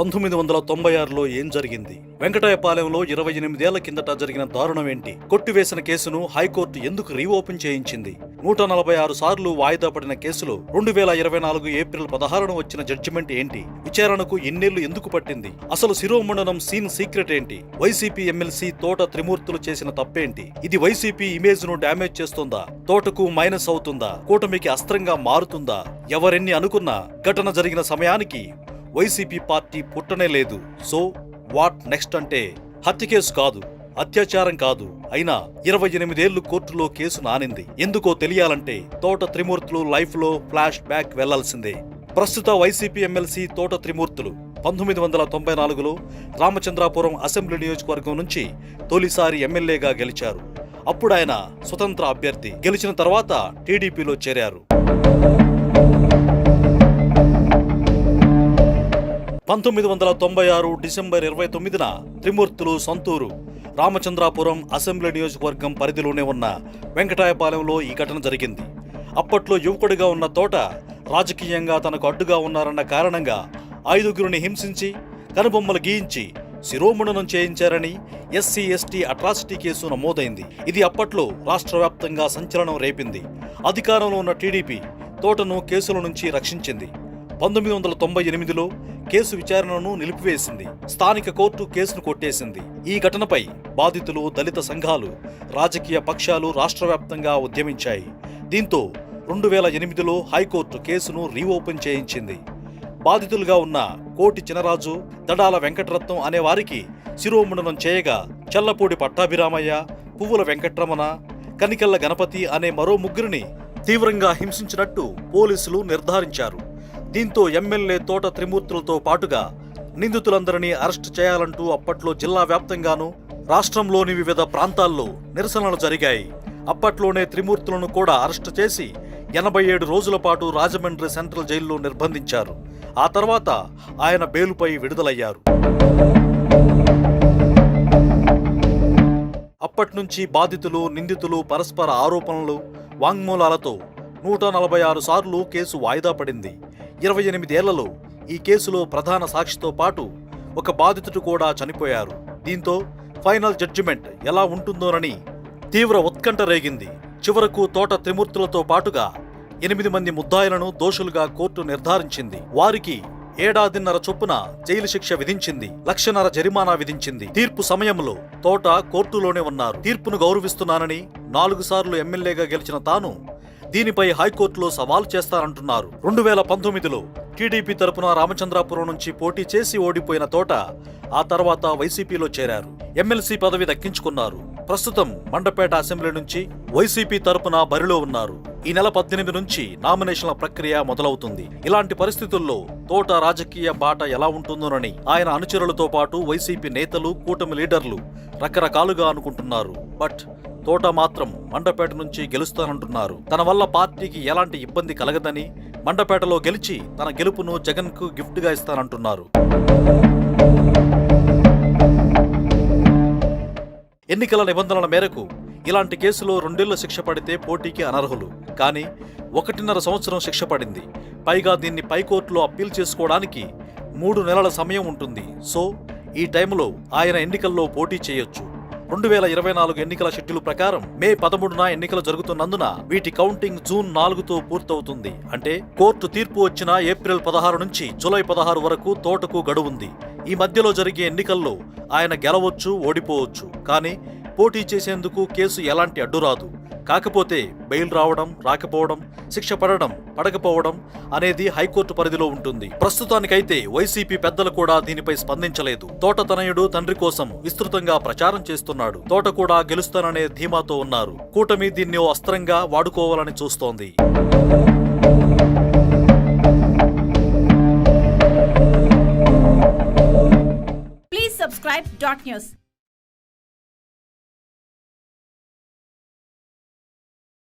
1996లో ఏం జరిగింది? వెంకటాయపాలెంలో 28 ఏళ్ల కిందట జరిగిన దారుణం ఏంటి? కొట్టివేసిన కేసును హైకోర్టు ఎందుకు రీఓపెన్ చేయించింది? 146 సార్లు వాయిదా పడిన కేసులో 2024 ఏప్రిల్ 16న వచ్చిన జడ్జిమెంట్ ఏంటి? విచారణకు ఇన్నేళ్లు ఎందుకు పట్టింది? అసలు శిరోమండనం సీన్ సీక్రెట్ ఏంటి? వైసీపీ ఎమ్మెల్సీ తోట త్రిమూర్తులు చేసిన తప్పేంటి? ఇది వైసీపీ ఇమేజ్ ను డ్యామేజ్ చేస్తుందా? తోటకు మైనస్ అవుతుందా? కూటమికి అస్త్రంగా మారుతుందా? ఎవరెన్ని అనుకున్నా ఘటన జరిగిన సమయానికి వైసీపీ పార్టీ పుట్టనే లేదు. సో వాట్ నెక్స్ట్ అంటే హత్య కేసు కాదు, అత్యాచారం కాదు, అయినా 28 ఏళ్లు కోర్టులో కేసు నానింది. ఎందుకో తెలియాలంటే తోట త్రిమూర్తులు లైఫ్ లో ఫ్లాష్ బ్యాక్ వెళ్లాల్సిందే. ప్రస్తుత వైసీపీ ఎమ్మెల్సీ తోట త్రిమూర్తులు 1994లో రామచంద్రాపురం అసెంబ్లీ నియోజకవర్గం నుంచి తొలిసారి ఎమ్మెల్యేగా గెలిచారు. అప్పుడు ఆయన స్వతంత్ర అభ్యర్థి. గెలిచిన తర్వాత టీడీపీలో చేరారు. 1996 డిసెంబర్ 29న త్రిమూర్తులు సొంతూరు రామచంద్రాపురం అసెంబ్లీ నియోజకవర్గం పరిధిలోనే ఉన్న వెంకటాయపాలెంలో ఈ ఘటన జరిగింది. అప్పట్లో యువకుడిగా ఉన్న తోట రాజకీయంగా తనకు అడ్డుగా ఉన్నారన్న కారణంగా 5గురిని హింసించి కనుబొమ్మలు గీయించి శిరోముండనం చేయించారని ఎస్సీ ఎస్టీ అట్రాసిటీ కేసు నమోదైంది. ఇది అప్పట్లో రాష్ట్ర వ్యాప్తంగా సంచలనం రేపింది. అధికారంలో ఉన్న టీడీపీ తోటను కేసుల నుంచి రక్షించింది. 1998లో కేసు విచారణను నిలిపివేసింది. స్థానిక కోర్టు కేసును కొట్టేసింది. ఈ ఘటనపై బాధితులు, దళిత సంఘాలు, రాజకీయ పక్షాలు రాష్ట్ర వ్యాప్తంగా ఉద్యమించాయి. దీంతో 2008లో హైకోర్టు కేసును రీఓపెన్ చేయించింది. బాధితులుగా ఉన్న కోటి చినరాజు, దడాల వెంకటరత్నం అనే వారికి శిరోముండనం చేయగా చల్లపూడి పట్టాభిరామయ్య, పువ్వుల వెంకట్రమణ, కనికల్ల గణపతి అనే మరో ముగ్గురిని తీవ్రంగా హింసించినట్టు పోలీసులు నిర్ధారించారు. దీంతో ఎమ్మెల్యే తోట త్రిమూర్తులతో పాటుగా నిందితులందరినీ అరెస్టు చేయాలంటూ అప్పట్లో జిల్లా వ్యాప్తంగానూ రాష్ట్రంలోని వివిధ ప్రాంతాల్లో నిరసనలు జరిగాయి. అప్పట్లోనే త్రిమూర్తులను కూడా అరెస్టు చేసి 87 రోజుల పాటు రాజమండ్రి సెంట్రల్ జైల్లో నిర్బంధించారు. ఆ తర్వాత ఆయన బెయిలుపై విడుదలయ్యారు. అప్పట్నుంచి బాధితులు, నిందితులు పరస్పర ఆరోపణలు, వాంగ్మూలాలతో 146 సార్లు కేసు వాయిదా పడింది. 28 ఏళ్లలో ఈ కేసులో ప్రధాన సాక్షితో పాటు ఒక బాధితుడు కూడా చనిపోయారు. దీంతో ఫైనల్ జడ్జిమెంట్ ఎలా ఉంటుందోనని తీవ్ర ఉత్కంఠ రేగింది. చివరకు తోట త్రిమూర్తులతో పాటుగా 8 మంది ముద్దాయిలను దోషులుగా కోర్టు నిర్ధారించింది. వారికి 1.5 ఏళ్ల చొప్పున జైలు శిక్ష విధించింది. 1.5 లక్షల జరిమానా విధించింది. తీర్పు సమయంలో తోట కోర్టులోనే ఉన్నారు. తీర్పును గౌరవిస్తున్నానని 4 సార్లు ఎమ్మెల్యేగా గెలిచిన తాను దీనిపై హైకోర్టులో సవాల్ చేస్తారంటున్నారు. 2019లో టీడీపీ తరపున రామచంద్రాపురం నుంచి పోటీ చేసి ఓడిపోయిన తోట ఆ తర్వాత వైసీపీలో చేరారు. ఎమ్మెల్సీ పదవి దక్కించుకున్నారు. ప్రస్తుతం మండపేట అసెంబ్లీ నుంచి వైసీపీ తరపున బరిలో ఉన్నారు. ఈ నెల 18 నుంచి నామినేషన్ల ప్రక్రియ మొదలవుతుంది. ఇలాంటి పరిస్థితుల్లో తోట రాజకీయ బాట ఎలా ఉంటుందోనని ఆయన అనుచరులతో పాటు వైసీపీ నేతలు, కూటమి లీడర్లు రకరకాలుగా అనుకుంటున్నారు. బట్ తోట మాత్రం మండపేట నుంచి గెలుస్తానంటున్నారు. తన వల్ల పార్టీకి ఎలాంటి ఇబ్బంది కలగదని, మండపేటలో గెలిచి తన గెలుపును జగన్ కు గిఫ్ట్ గా ఇస్తానంటున్నారు. ఎన్నికల నిబంధనల మేరకు ఇలాంటి కేసులో 2 ఏళ్ల శిక్ష పడితే పోటీకి అనర్హులు. కానీ 1.5 సంవత్సరం శిక్ష పడింది. పైగా దీన్ని పైకోర్టులో అప్పీల్ చేసుకోవడానికి 3 నెలల సమయం ఉంటుంది. సో ఈ టైంలో ఆయన ఎన్నికల్లో పోటీ చేయొచ్చు. 2024 ఎన్నికల షెడ్యూల్ ప్రకారం మే 13న ఎన్నికలు జరుగుతున్నందున వీటి కౌంటింగ్ జూన్ 4తో పూర్తవుతుంది. అంటే కోర్టు తీర్పు వచ్చిన ఏప్రిల్ 16 నుంచి జూలై 16 వరకు తోటకు గడువుంది. ఈ మధ్యలో జరిగే ఎన్నికల్లో ఆయన గెలవచ్చు, ఓడిపోవచ్చు. కానీ పోటీ చేసేందుకు కేసు ఎలాంటి అడ్డురాదు. కాకపోతే బెయిల్ రావడం, రాకపోవడం, శిక్ష పడడం, పడకపోవడం అనేది హైకోర్టు పరిధిలో ఉంటుంది. ప్రస్తుతానికైతే వైసీపీ పెద్దలు కూడా దీనిపై స్పందించలేదు. తోట తనయుడు తండ్రి కోసం విస్తృతంగా ప్రచారం చేస్తున్నాడు. తోట కూడా గెలుస్తాననే ధీమాతో ఉన్నారు. కూటమి దీన్ని ఓ అస్త్రంగా వాడుకోవాలని చూస్తోంది. Please subscribe .news.